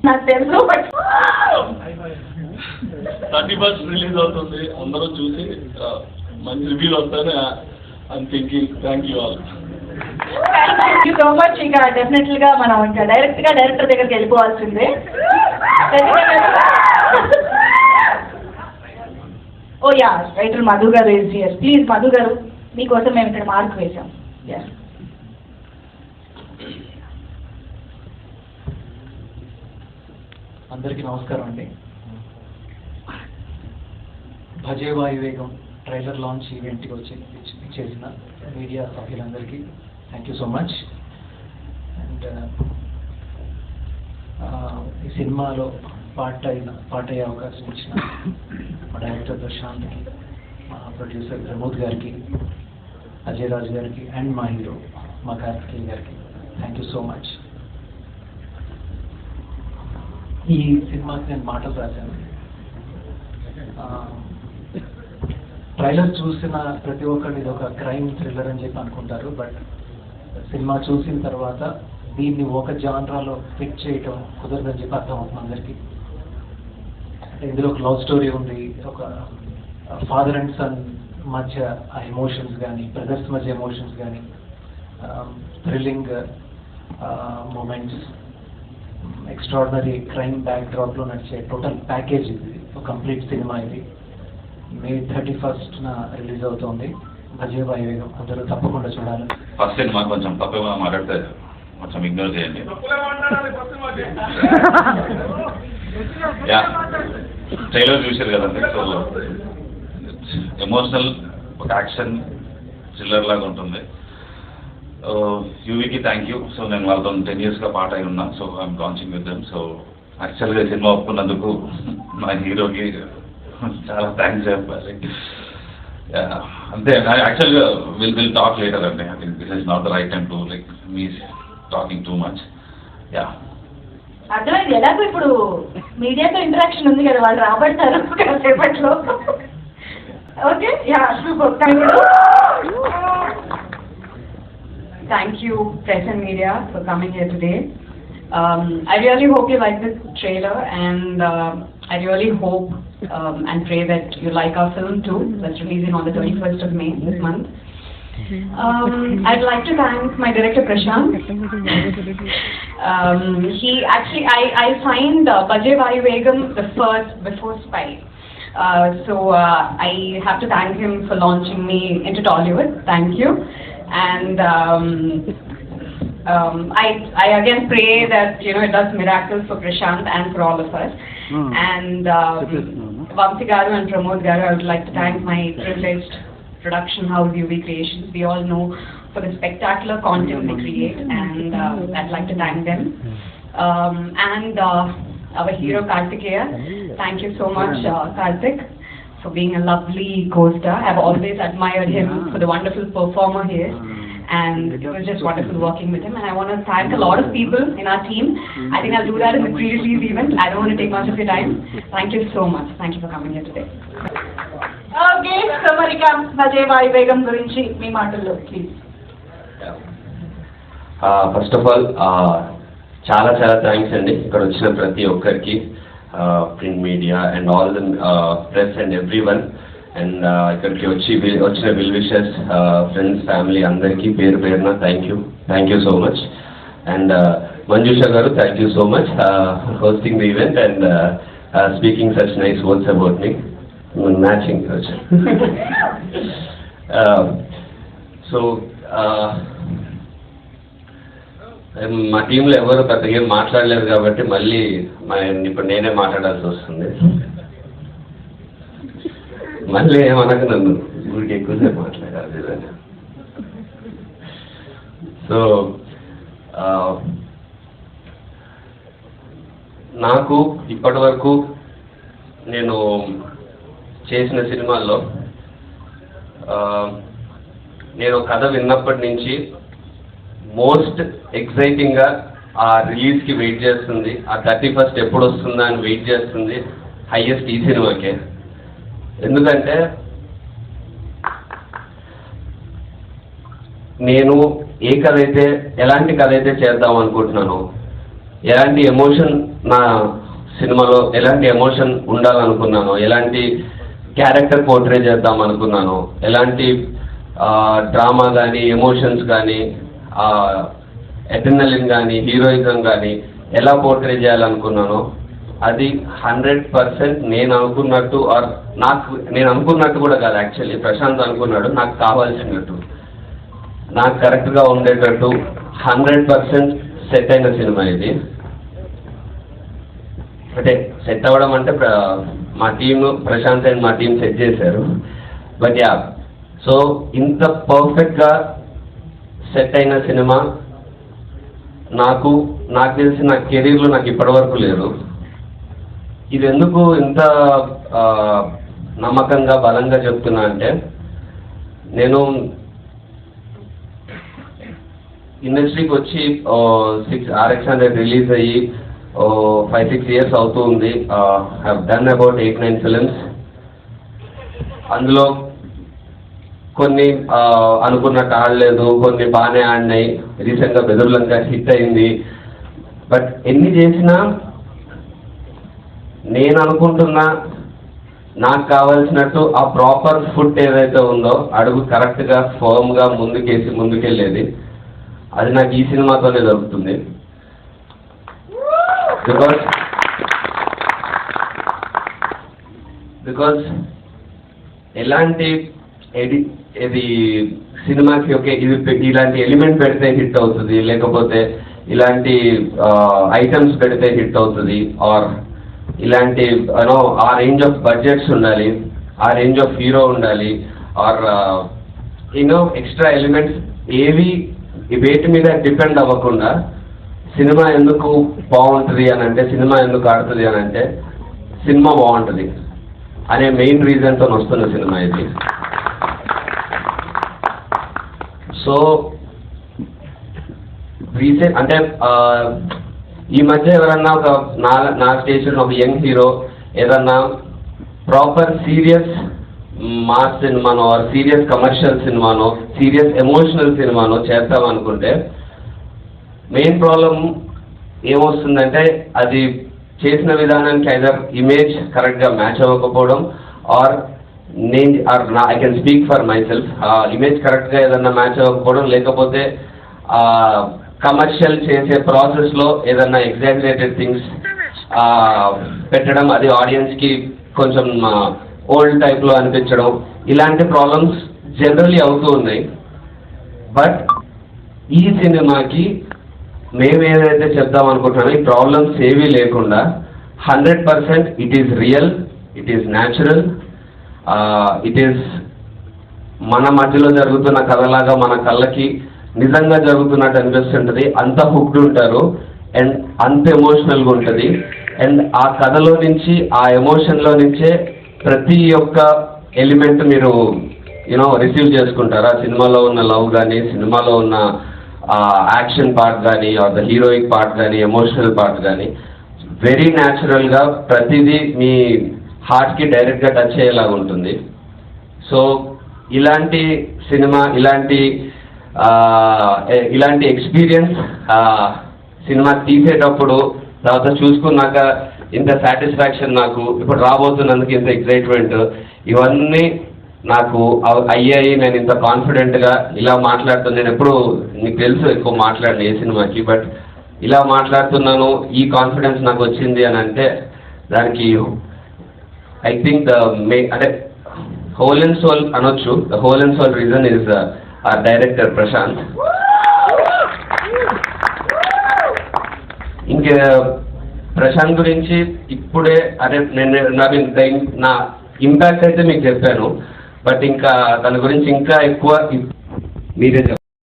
నాకు తెలుసు. 31st release అవుతుంది, అందరూ చూసి మంచి రివ్యూలు వస్తాయని I'm thinking. Thank you all. Thank you so much. ఇంకా డెఫినెట్లీగా మనం ఇంకా డైరెక్టర్ దగ్గరికి వెళ్ళిపోవాల్సిందే. ఓ యా, రైటర్ మధు గారు ఈజ్ హియర్. ప్లీజ్ మధు గారు, మీకోసం మేము ఇక్కడ మార్క్ వేసాం. అందరికీ నమస్కారం అండి. భజే వాయువేగం ట్రైలర్ లాంచ్ ఈవెంట్కి వచ్చి చేసిన మీడియా సభ్యులందరికీ thank you so much. And ఈ సినిమాలో పార్ట్ అయ్యే అవకాశం ఇచ్చిన మా డైరెక్టర్ ప్రశాంత్కి, మా ప్రొడ్యూసర్ ప్రమోద్ గారికి, అజయ్ రాజు గారికి అండ్ మా హీరో మా కార్తికేయ గారికి థ్యాంక్ యూ సో మచ్. ఈ సినిమాకి నేను మాటలు రాశాను. ట్రైలర్ చూసిన ప్రతి ఒక్కరు ఇది ఒక క్రైమ్ థ్రిల్లర్ అని చెప్పి అనుకుంటారు. బట్ సినిమా చూసిన తర్వాత దీన్ని ఒక జానరాలో ఫిట్ చేయటం కుదరదని చెప్పి అర్థమవుతుంది అందరికీ. అంటే ఇందులో ఒక లవ్ స్టోరీ ఉంది, ఒక ఫాదర్ అండ్ సన్ మధ్య ఆ ఎమోషన్స్ కానీ, బ్రదర్స్ మధ్య ఎమోషన్స్ కానీ, thrilling moments, extraordinary crime back డ్రాప్లో నడిచే టోటల్ ప్యాకేజ్ ఇది. ఒక కంప్లీట్ సినిమా ఇది. May 31st రిలీజ్ అవుతుంది భజే వాయువేగం. అందరూ తప్పకుండా చూడాలి. ఫస్ట్ సినిమా కొంచెం తప్పుగా మాట్లాడితే కొంచెం ఇగ్నోర్ చేయండి. యా, ట్రైలర్ చూసారు కదండి. సో ఎమోషనల్, ఒక యాక్షన్ థ్రిల్లర్ లాగా ఉంటుంది. యూవీకి థ్యాంక్ యూ. సో నేను వాళ్ళతో 10 yearsగా పార్ట్ అయి ఉన్నా. So I'm launching with them. So యాక్చువల్గా సినిమా ఒప్పుకున్నందుకు మా హీరోకి చాలా థ్యాంక్స్ చెప్పాలి. అంతే. యాక్చువల్గా విల్ టాక్ లేటర్ అండి. I think this is not the right time to like me talking too much. Yeah, అర్థమైంది. ఎలాగో ఇప్పుడు మీడియాతో ఇంటరాక్షన్ ఉంది కదా, వాళ్ళు రాబడతారు కాసేపట్లో. Okay, yeah, super. Thank you, press and media, for coming here today. I really hope you like this trailer, and I really hope and pray that you like our film too. That's releasing on the 21st of May this month. I'd like to thank my director Prashant. He actually, I signed Bhaje Vaayuvegam the first before Spy. So I have to thank him for launching me into Tollywood. Thank you. And I again pray that, you know, it does miracles for Prashant and for all of us. And Vamsi Garu and Pramod Garu, I would like to thank my privileged production house UV Creations. We all know for the spectacular content they create, and I'd like to thank them. And our hero Kartikeya, thank you so much, Kartik, for being a lovely co-star. I've always admired him for the wonderful performer he is, and it was just wonderful working with him. And I want to thank a lot of people in our team. I think I'll do that in the pre-release event. I don't want to take much of your time. Thank you so much. Thank you for coming here today. Okay, so Marika, Bhaje Vaayuvegam gurinchi mee maatalo please. First of all చాలా చాలా thanks అండి ఇక్కడ వచ్చిన ప్రతి ఒక్కరికి, print media and all the press and everyone. And ఇక్కడికి వచ్చిన well wishes, friends, family అందరికీ పేరు పేరున thank you so much. And Manjusha గారు, thank you so much hosting the event and speaking such nice words about me. Matching so మా టీంలో ఎవరు పెద్దగా ఏం మాట్లాడలేదు కాబట్టి మళ్ళీ ఇప్పుడు నేనే మాట్లాడాల్సి వస్తుంది. మళ్ళీ ఏమనక నన్ను ఊరికి ఎక్కువసేపు మాట్లాడాలి. సో నాకు ఇప్పటి వరకు నేను చేసిన సినిమాల్లో నేను కథ విన్నప్పటి నుంచి మోస్ట్ ఎక్సైటింగ్గా ఆ రిలీజ్కి వెయిట్ చేస్తుంది, ఆ 31st ఎప్పుడు వస్తుందా అని వెయిట్ చేస్తుంది హైయెస్ట్ ఈ సినిమాకే. ఎందుకంటే నేను ఎలాంటి కథ అయితే చేద్దాం అనుకుంటున్నాను, ఎలాంటి ఎమోషన్ నా సినిమాలో ఎలాంటి ఎమోషన్ ఉండాలనుకున్నానో, ఎలాంటి క్యారెక్టర్ పోర్ట్రే చేద్దాం అనుకున్నానో, ఎలాంటి డ్రామా కానీ ఎమోషన్స్ కానీ ఎడ్రినలిన్ కానీ హీరోయిజం కానీ ఎలా పోర్ట్రే చేయాలనుకున్నానో అది 100% నేను అనుకున్నట్టు ఆర్ నేను అనుకున్నట్టు కూడా కాదు, యాక్చువల్లీ ప్రశాంత్ అనుకున్నాడు నాకు కావాల్సినట్టు, నాకు కరెక్ట్గా ఉండేటట్టు 100% సెట్ అయిన సినిమా ఇది. అంటే సెట్ అవ్వడం అంటే మా టీమ్ ప్రశాంత్ అండ్ మా టీం సెట్ చేశారు. బట్ యా, సో ఇంత పర్ఫెక్ట్గా సెట్ అయిన సినిమా నాకు తెలిసి నా కెరీర్లో నాకు ఇప్పటివరకు లేదు. ఇది ఎందుకు ఇంత నమ్మకంగా బలంగా చెప్తున్నా అంటే, నేను ఇండస్ట్రీకి వచ్చి RX100 రిలీజ్ అయ్యి 5-6 years అవుతూ ఉంది. Have done about 8-9 films. అందులో కొన్ని అనుకున్నట్టు ఆడలేదు, కొన్ని బాగానే ఆడినాయి. రీసెంట్గా బెదుర్లంక హిట్ అయింది. బట్ ఎన్ని చేసినా నేను అనుకుంటున్నా నాకు కావాల్సినట్టు ఆ ప్రాపర్ ఫుట్ ఏదైతే ఉందో, అడుగు కరెక్ట్గా ఫర్మ్గా ముందుకెళ్ళేది, అది నాకు ఈ సినిమాతోనే దొరుకుతుంది. బికాజ్ ఎలాంటి ఇది సినిమాకి ఓకే ఇది ఇలాంటి ఎలిమెంట్ పెడితే హిట్ అవుతుంది, లేకపోతే ఇలాంటి ఐటమ్స్ పెడితే హిట్ అవుతుంది, ఆర్ ఇలాంటి ఆ రేంజ్ ఆఫ్ బడ్జెట్స్ ఉండాలి, ఆ రేంజ్ ఆఫ్ హీరో ఉండాలి, ఆర్ ఎక్స్ట్రా ఎలిమెంట్స్ ఏవి వేటి మీద డిపెండ్ అవ్వకుండా సినిమా ఎందుకు బాగుంటుంది అని అంటే, సినిమా ఎందుకు ఆడుతుంది అని అంటే సినిమా బాగుంటుంది అనే మెయిన్ రీజన్తో వస్తున్న సినిమా ఇది. సో రీసెంట్ అంటే ఈ మధ్య ఎవరన్నా ఒక నా స్టేజ్లో ఒక యంగ్ హీరో ఏదన్నా ప్రాపర్ సీరియస్ మాస్ సినిమానో ఆర్ సీరియస్ కమర్షియల్ సినిమానో సీరియస్ ఎమోషనల్ సినిమానో చేద్దామనుకుంటే మెయిన్ ప్రాబ్లం ఏమొస్తుందంటే, అది చేసిన విధానానికి ఐదర్ ఇమేజ్ కరెక్ట్గా మ్యాచ్ అవ్వకపోవడం, or I can speak for myself, image కరెక్ట్గా ఏదన్నా మ్యాచ్ అవ్వకపోవడం, లేకపోతే కమర్షియల్ చేసే ప్రాసెస్లో ఏదన్నా ఎగ్జాగరేటెడ్ థింగ్స్ పెట్టడం, అది ఆడియన్స్కి కొంచెం ఓల్డ్ టైప్లో అనిపించడం, ఇలాంటి ప్రాబ్లమ్స్ జనరల్లీ అవుతూ ఉన్నాయి. బట్ ఈ సినిమాకి మేము ఏదైతే చెప్దాం అనుకుంటున్నామో ఈ ప్రాబ్లమ్స్ ఏవీ లేకుండా 100% it is real, it is natural, it is మన మధ్యలో జరుగుతున్న కథలాగా మన కళ్ళకి నిజంగా జరుగుతున్నట్టు అనిపిస్తుంటుంది. అంత హుక్డ్ ఉంటారు అండ్ అంత ఎమోషనల్గా ఉంటుంది. అండ్ ఆ కథలో నుంచి ఆ ఎమోషన్లో నుంచే ప్రతి ఒక్క ఎలిమెంట్ మీరు రిసీవ్ చేసుకుంటారు. ఆ సినిమాలో ఉన్న లవ్ కానీ, సినిమాలో ఉన్న యాక్షన్ పార్ట్ కానీ, ఆర్ ద హీరోయిక్ పార్ట్ కానీ, ఎమోషనల్ పార్ట్ కానీ వెరీ న్యాచురల్గా ప్రతిదీ మీ హార్ట్కి డైరెక్ట్గా టచ్ అయ్యేలాగా ఉంటుంది. సో ఇలాంటి సినిమా, ఇలాంటి ఎక్స్పీరియన్స్ సినిమా తీసేటప్పుడు తర్వాత చూసుకున్నాక ఇంత సాటిస్ఫాక్షన్, నాకు ఇప్పుడు రాబోతున్నందుకు ఇంత ఎక్సైట్మెంట్, ఇవన్నీ నాకు అయ్యాయి. నేను ఇంత కాన్ఫిడెంట్గా ఇలా మాట్లాడుతున్నాను. నేను ఎప్పుడు నీకు తెలుసు ఎక్కువ మాట్లాడను ఏ సినిమాకి, బట్ ఇలా మాట్లాడుతున్నాను, ఈ కాన్ఫిడెన్స్ నాకు వచ్చింది అని అంటే దానికి ఐ థింక్ అంటే హోల్ అండ్ సోల్ అనొచ్చు. The whole and soul reason is our director Prashanth. ఇంకా ప్రశాంత్ గురించి ఇప్పుడే నా ఇంపాక్ట్ అయితే మీకు చెప్పాను, బట్ ఇంకా తన గురించి ఇంకా ఎక్కువ మీరే చెప్పారు.